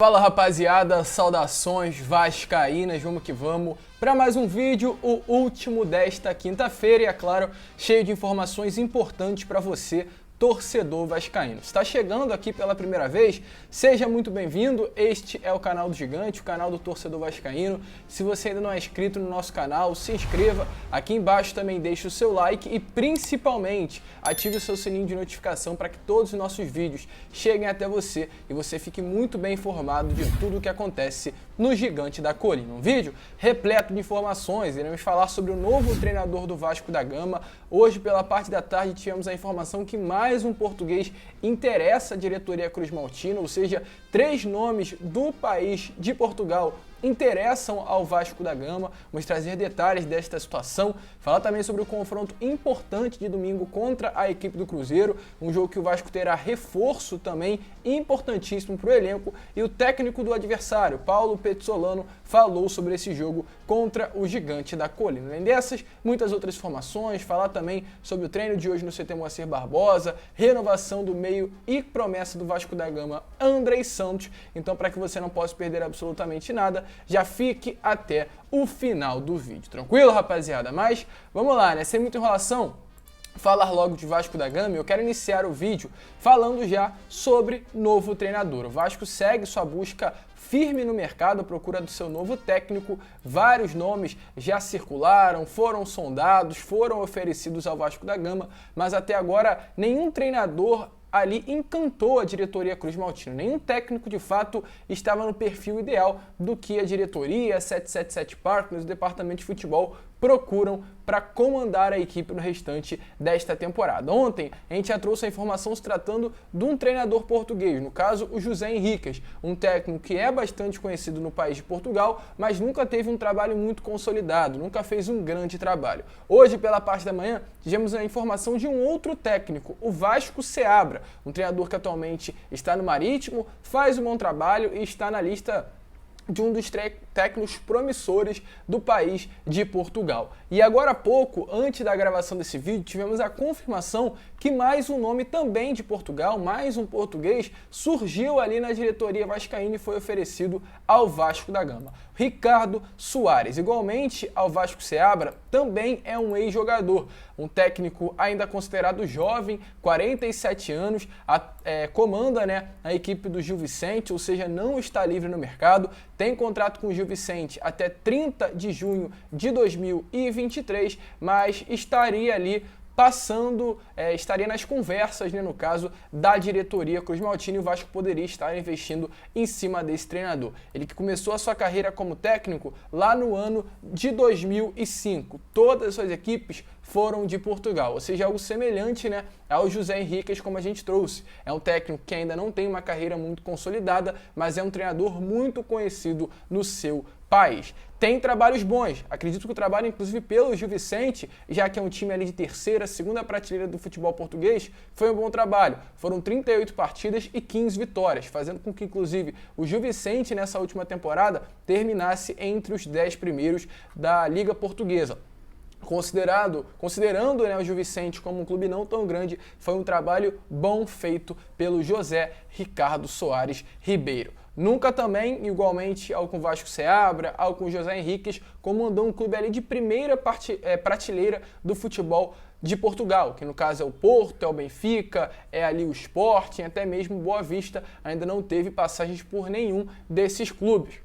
Fala rapaziada, saudações vascaínas, vamos que vamos para mais um vídeo, o último desta quinta-feira e é claro, cheio de informações importantes para você, torcedor vascaíno. Está chegando aqui pela primeira vez? Seja muito bem-vindo, este é o canal do Gigante, o canal do torcedor vascaíno. Se você ainda não é inscrito no nosso canal, se inscreva, aqui embaixo também deixe o seu like e principalmente ative o seu sininho de notificação para que todos os nossos vídeos cheguem até você e você fique muito bem informado de tudo o que acontece no Gigante da Colina. Um vídeo repleto de informações, iremos falar sobre o novo treinador do Vasco da Gama. Hoje, pela parte da tarde, tivemos a informação que mais um português interessa a diretoria cruzmaltina, ou seja, 3 nomes do país de Portugal interessam ao Vasco da Gama. Vamos trazer detalhes desta situação, falar também sobre o confronto importante de domingo contra a equipe do Cruzeiro, um jogo que o Vasco terá reforço também importantíssimo para o elenco, e o técnico do adversário, Paulo Pezzolano, falou sobre esse jogo contra o Gigante da Colina. Além dessas, muitas outras informações, falar também sobre o treino de hoje no CT Moacir Barbosa, renovação do meio e promessa do Vasco da Gama, Andrei Santos. Então, para que você não possa perder absolutamente nada, já fique até o final do vídeo. Tranquilo, rapaziada? Mas vamos lá, né? Sem muita enrolação, falar logo de Vasco da Gama. Eu quero iniciar o vídeo falando já sobre novo treinador. O Vasco segue sua busca firme no mercado à procura do seu novo técnico. Vários nomes já circularam, foram sondados, foram oferecidos ao Vasco da Gama, mas até agora nenhum treinador ali encantou a diretoria cruzmaltina. Nenhum técnico, de fato, estava no perfil ideal do que a diretoria, 777 Partners, o departamento de futebol procuram para comandar a equipe no restante desta temporada. Ontem, a gente já trouxe a informação se tratando de um treinador português, no caso, o José Henriques, um técnico que é bastante conhecido no país de Portugal, mas nunca teve um trabalho muito consolidado, nunca fez um grande trabalho. Hoje, pela parte da manhã, tivemos a informação de um outro técnico, o Vasco Seabra, um treinador que atualmente está no Marítimo, faz um bom trabalho e está na lista de um dos técnicos promissores do país de Portugal. E agora há pouco, antes da gravação desse vídeo, tivemos a confirmação que mais um nome também de Portugal, mais um português, surgiu ali na diretoria vascaína e foi oferecido ao Vasco da Gama. Ricardo Soares, igualmente ao Vasco Seabra, também é um ex-jogador, um técnico ainda considerado jovem, 47 anos, comanda, a equipe do Gil Vicente, ou seja, não está livre no mercado, tem contrato com o Gil Vicente até 30 de junho de 2023, mas estaria ali estaria nas conversas, no caso, da diretoria cruzmaltina, e o Vasco poderia estar investindo em cima desse treinador. Ele que começou a sua carreira como técnico lá no ano de 2005. Todas as suas equipes foram de Portugal, ou seja, algo semelhante ao José Henriques, como a gente trouxe. É um técnico que ainda não tem uma carreira muito consolidada, mas é um treinador muito conhecido no seu país. Tem trabalhos bons, acredito que o trabalho, inclusive pelo Gil Vicente, já que é um time ali de terceira, segunda prateleira do futebol português, foi um bom trabalho. Foram 38 partidas e 15 vitórias, fazendo com que, inclusive, o Gil Vicente, nessa última temporada, terminasse entre os 10 primeiros da Liga Portuguesa. Considerando o Gil Vicente como um clube não tão grande, foi um trabalho bom feito pelo José Ricardo Soares Ribeiro. Nunca também, igualmente ao com o Vasco Seabra, ao com o José Henriques, comandou um clube ali de primeira prateleira do futebol de Portugal, que no caso é o Porto, é o Benfica, é ali o Sporting, até mesmo o Boa Vista, ainda não teve passagens por nenhum desses clubes.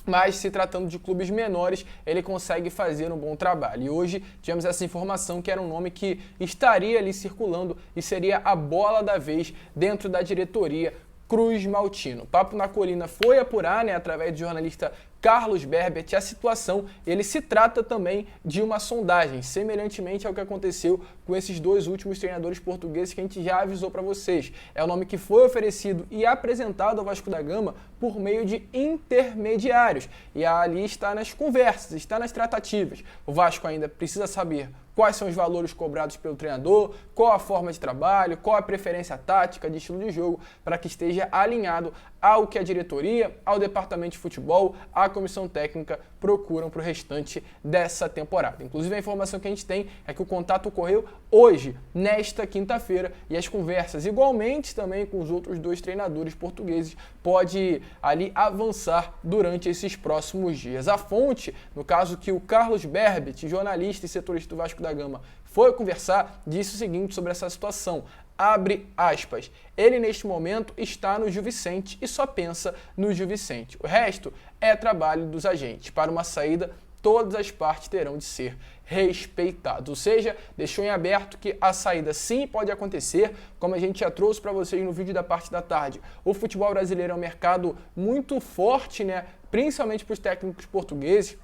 Mas se tratando de clubes menores, ele consegue fazer um bom trabalho. E hoje tivemos essa informação que era um nome que estaria ali circulando e seria a bola da vez dentro da diretoria cruzmaltino. O Papo na Colina foi apurar, através do jornalista Carlos Berbet, a situação. Ele se trata também de uma sondagem, semelhantemente ao que aconteceu com esses 2 últimos treinadores portugueses que a gente já avisou para vocês. É o nome que foi oferecido e apresentado ao Vasco da Gama por meio de intermediários. E ali está nas conversas, está nas tratativas. O Vasco ainda precisa saber quais são os valores cobrados pelo treinador, qual a forma de trabalho, qual a preferência tática, de estilo de jogo, para que esteja alinhado ao que a diretoria, ao departamento de futebol, à a comissão técnica procuram para o restante dessa temporada. Inclusive, a informação que a gente tem é que o contato ocorreu hoje, nesta quinta-feira, e as conversas, igualmente também com os outros dois treinadores portugueses, pode ali avançar durante esses próximos dias. A fonte, no caso que o Carlos Berbet, jornalista e setorista do Vasco da Gama, foi conversar, disse o seguinte sobre essa situação. Abre aspas. Ele, neste momento, está no Gil Vicente e só pensa no Gil Vicente. O resto é trabalho dos agentes. Para uma saída, todas as partes terão de ser respeitadas. Ou seja, deixou em aberto que a saída sim pode acontecer, como a gente já trouxe para vocês no vídeo da parte da tarde. O futebol brasileiro é um mercado muito forte, né? Principalmente para os técnicos portugueses.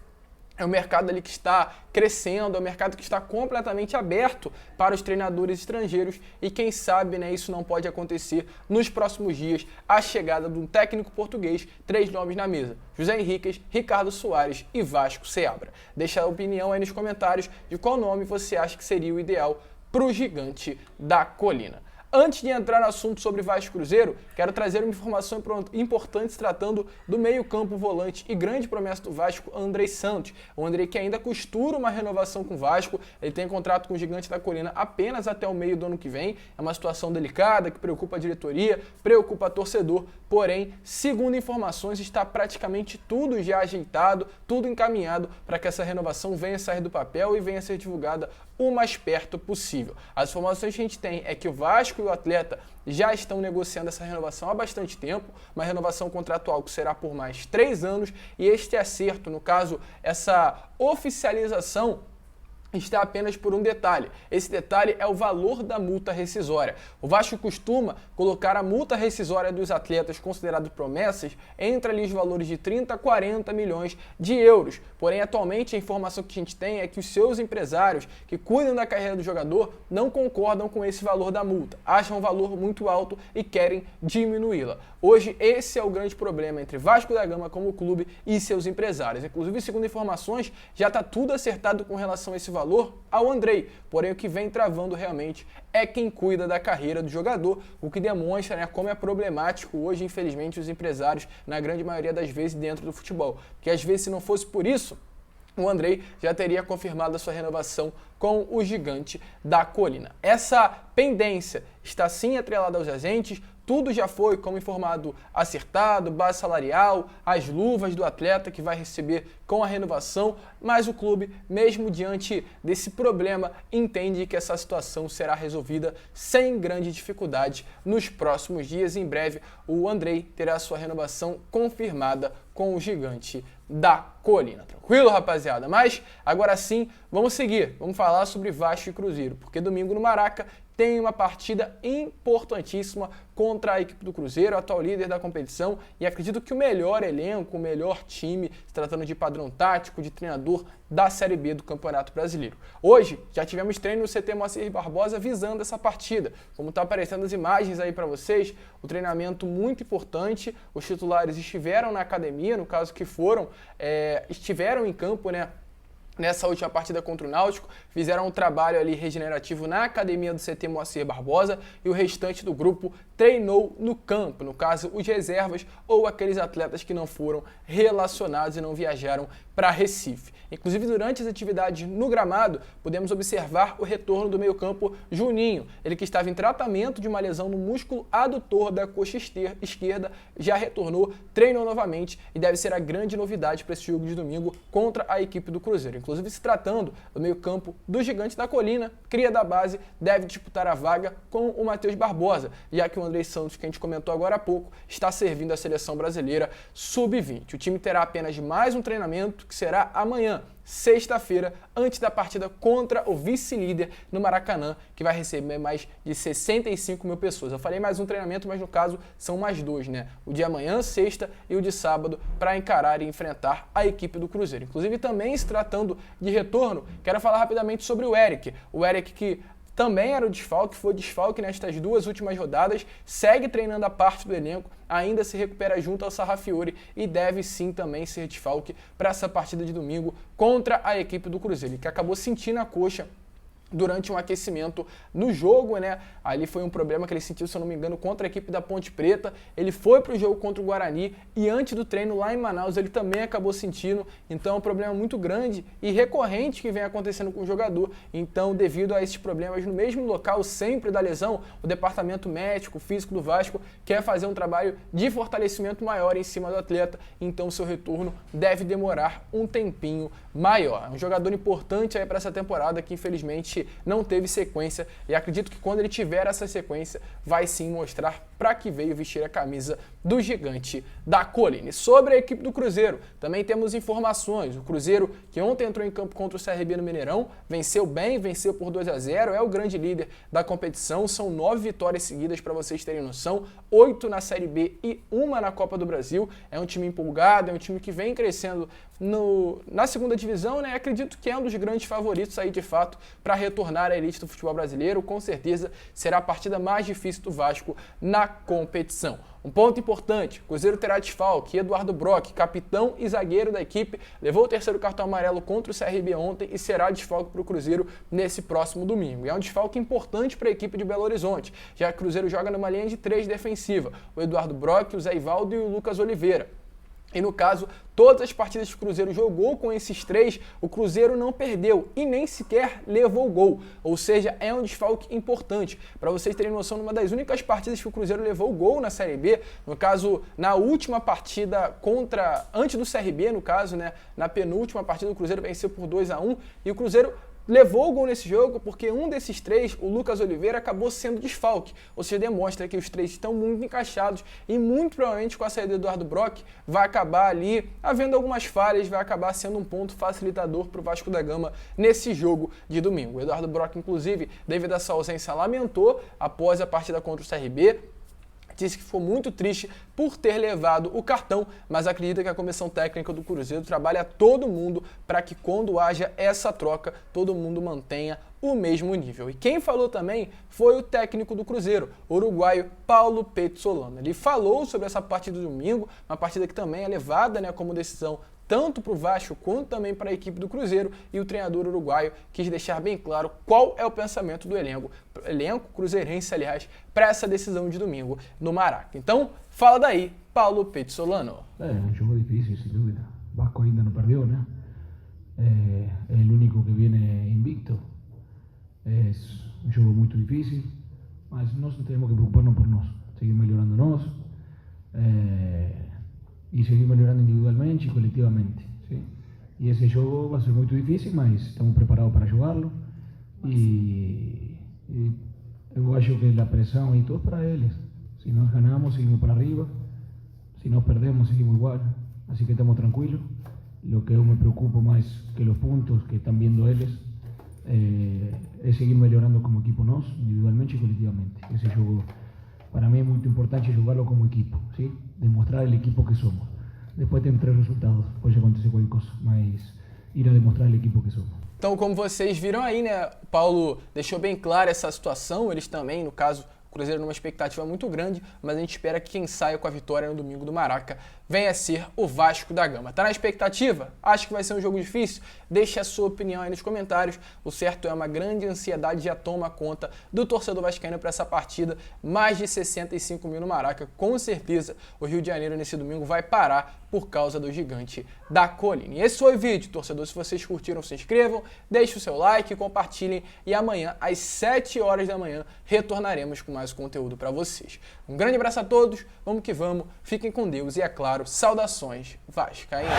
É um mercado ali que está crescendo, é um mercado que está completamente aberto para os treinadores estrangeiros e quem sabe, né, isso não pode acontecer nos próximos dias, a chegada de um técnico português, 3 nomes na mesa, José Henriques, Ricardo Soares e Vasco Seabra. Deixa a opinião aí nos comentários de qual nome você acha que seria o ideal para o gigante da colina. Antes de entrar no assunto sobre Vasco e Cruzeiro, quero trazer uma informação importante tratando do meio-campo, volante e grande promessa do Vasco, Andrei Santos. O Andrei que ainda costura uma renovação com o Vasco, ele tem contrato com o Gigante da Colina apenas até o meio do ano que vem. É uma situação delicada que preocupa a diretoria, preocupa o torcedor, porém, segundo informações, está praticamente tudo já ajeitado, tudo encaminhado para que essa renovação venha sair do papel e venha ser divulgada o mais perto possível. As informações que a gente tem é que o Vasco e o atleta já estão negociando essa renovação há bastante tempo, uma renovação contratual que será por mais 3 anos, e este acerto, no caso, essa oficialização, está apenas por um detalhe. Esse detalhe é o valor da multa rescisória. O Vasco costuma colocar a multa rescisória dos atletas considerados promessas entre ali os valores de 30 a 40 milhões de euros. Porém, atualmente, a informação que a gente tem é que os seus empresários que cuidam da carreira do jogador não concordam com esse valor da multa. Acham um valor muito alto e querem diminuí-la. Hoje, esse é o grande problema entre Vasco da Gama como clube e seus empresários. Inclusive, segundo informações, já está tudo acertado com relação a esse valor ao Andrei, porém o que vem travando realmente é quem cuida da carreira do jogador, o que demonstra, né, como é problemático hoje, infelizmente, os empresários, na grande maioria das vezes, dentro do futebol. Que às vezes, se não fosse por isso, o Andrei já teria confirmado a sua renovação com o Gigante da Colina. Essa pendência está sim atrelada aos agentes, tudo já foi, como informado, acertado, base salarial, as luvas do atleta que vai receber com a renovação, mas o clube, mesmo diante desse problema, entende que essa situação será resolvida sem grande dificuldade nos próximos dias. Em breve, o Andrei terá sua renovação confirmada com o Gigante da Colina. Tranquilo, rapaziada? Mas, agora sim, vamos seguir. Vamos falar sobre Vasco e Cruzeiro, porque domingo no Maraca tem uma partida importantíssima contra a equipe do Cruzeiro, atual líder da competição, e acredito que o melhor elenco, o melhor time, se tratando de padrão tático, de treinador da Série B do Campeonato Brasileiro. Hoje, já tivemos treino no CT Moacir Barbosa visando essa partida. Como está aparecendo as imagens aí para vocês, o treinamento muito importante, os titulares estiveram na academia, no caso que estiveram em campo, né? Nessa última partida contra o Náutico, fizeram um trabalho ali regenerativo na academia do CT Moacir Barbosa e o restante do grupo treinou no campo, no caso os reservas ou aqueles atletas que não foram relacionados e não viajaram para Recife. Inclusive, durante as atividades no gramado, podemos observar o retorno do meio-campo Juninho, ele que estava em tratamento de uma lesão no músculo adutor da coxa esquerda, já retornou, treinou novamente e deve ser a grande novidade para esse jogo de domingo contra a equipe do Cruzeiro. Inclusive, se tratando do meio-campo do Gigante da Colina, cria da base, deve disputar a vaga com o Matheus Barbosa, já que o Andrei Santos, que a gente comentou agora há pouco, está servindo a seleção brasileira sub-20. O time terá apenas mais um treinamento, que será amanhã, sexta-feira, antes da partida contra o vice-líder no Maracanã, que vai receber mais de 65 mil pessoas. Eu falei mais um treinamento, mas no caso são mais 2, né? O de amanhã, sexta, e o de sábado, para encarar e enfrentar a equipe do Cruzeiro. Inclusive, também se tratando de retorno, quero falar rapidamente sobre o Eric. O Eric que também era o desfalque, foi desfalque nestas 2 últimas rodadas, segue treinando a parte do elenco, ainda se recupera junto ao Sarrafiori e deve sim também ser desfalque para essa partida de domingo contra a equipe do Cruzeiro, que acabou sentindo a coxa durante um aquecimento no jogo, né? Ali foi um problema que ele sentiu, se eu não me engano, contra a equipe da Ponte Preta. Ele foi para o jogo contra o Guarani e antes do treino lá em Manaus ele também acabou sentindo. Então é um problema muito grande e recorrente que vem acontecendo com o jogador. Então, devido a esses problemas no mesmo local sempre da lesão, o departamento médico, físico do Vasco quer fazer um trabalho de fortalecimento maior em cima do atleta. Então seu retorno deve demorar um tempinho maior. É um jogador importante aí para essa temporada que infelizmente não teve sequência e acredito que quando ele tiver essa sequência vai sim mostrar para que veio vestir a camisa do gigante da colina. E sobre a equipe do Cruzeiro, também temos informações. O Cruzeiro, que ontem entrou em campo contra o CRB no Mineirão, venceu bem, venceu por 2-0, é o grande líder da competição, são 9 vitórias seguidas para vocês terem noção, 8 na Série B e 1 na Copa do Brasil. É um time empolgado, é um time que vem crescendo na segunda divisão, né? Acredito que é um dos grandes favoritos aí de fato para retornar à elite do futebol brasileiro. Com certeza será a partida mais difícil do Vasco na competição. Um ponto importante, o Cruzeiro terá desfalque. Eduardo Brock, capitão e zagueiro da equipe, levou o terceiro cartão amarelo contra o CRB ontem e será desfalque para o Cruzeiro nesse próximo domingo. E é um desfalque importante para a equipe de Belo Horizonte, já que o Cruzeiro joga numa linha de 3 defensiva, o Eduardo Brock, o Zé Ivaldo e o Lucas Oliveira. E no caso, todas as partidas que o Cruzeiro jogou com esses 3, o Cruzeiro não perdeu e nem sequer levou gol. Ou seja, é um desfalque importante. Para vocês terem noção, numa das únicas partidas que o Cruzeiro levou gol na Série B, no caso, na última partida antes do CRB, no caso, né, na penúltima partida, o Cruzeiro venceu por 2-1 e o Cruzeiro levou o gol nesse jogo porque um desses 3, o Lucas Oliveira, acabou sendo desfalque. Ou seja, demonstra que os 3 estão muito encaixados e muito provavelmente com a saída do Eduardo Brock vai acabar ali havendo algumas falhas, vai acabar sendo um ponto facilitador para o Vasco da Gama nesse jogo de domingo. O Eduardo Brock, inclusive, devido a essa ausência, lamentou após a partida contra o CRB. Disse que ficou muito triste por ter levado o cartão, mas acredita que a comissão técnica do Cruzeiro trabalha todo mundo para que quando haja essa troca, todo mundo mantenha o mesmo nível. E quem falou também foi o técnico do Cruzeiro, o uruguaio Paulo Pezzolano. Ele falou sobre essa partida do domingo, uma partida que também é levada, né, como decisão tanto para o Vasco quanto também para a equipe do Cruzeiro, e o treinador uruguaio quis deixar bem claro qual é o pensamento do elenco cruzeirense, aliás, para essa decisão de domingo no Maraca. Então, fala daí, Paulo Pezzolano. É um jogo difícil, sem dúvida. O Vasco ainda não perdeu, né? É o único que vem invicto. É um jogo muito difícil, mas nós temos que preocupar-nos por nós, seguir melhorando nós. E seguir melhorando individualmente e coletivamente. ¿Sí? E esse jogo vai ser muito difícil, mas estamos preparados para jogá-lo. E eu acho que a pressão e tudo para eles. Se nós ganhamos, seguimos para arriba. Se nós perdemos, seguimos igual. Assim que estamos tranquilos. O que eu me preocupo mais que os pontos que estão vendo eles é seguir melhorando como equipo nós, individualmente e coletivamente. Esse jogo, para mim, é muito importante jogá-lo como equipo, ¿sí? Demostrar o equipo que somos. Depois tem 3 resultados, pode acontecer qualquer coisa, mas ir a demonstrar o equipo que somos. Então, como vocês viram aí, né, o Paulo deixou bem clara essa situação, eles também, no caso, o Cruzeiro numa expectativa muito grande, mas a gente espera que quem saia com a vitória no domingo do Maraca venha a ser o Vasco da Gama. Tá na expectativa? Acho que vai ser um jogo difícil? Deixe a sua opinião aí nos comentários. O certo é uma grande ansiedade já toma conta do torcedor vascaíno para essa partida. Mais de 65 mil no Maraca. Com certeza o Rio de Janeiro nesse domingo vai parar por causa do gigante da colina. E esse foi o vídeo, torcedor. Se vocês curtiram, se inscrevam, deixem o seu like, compartilhem e amanhã às 7 horas da manhã retornaremos com mais conteúdo para vocês. Um grande abraço a todos, vamos que vamos, fiquem com Deus e, é claro, saudações vascaínas.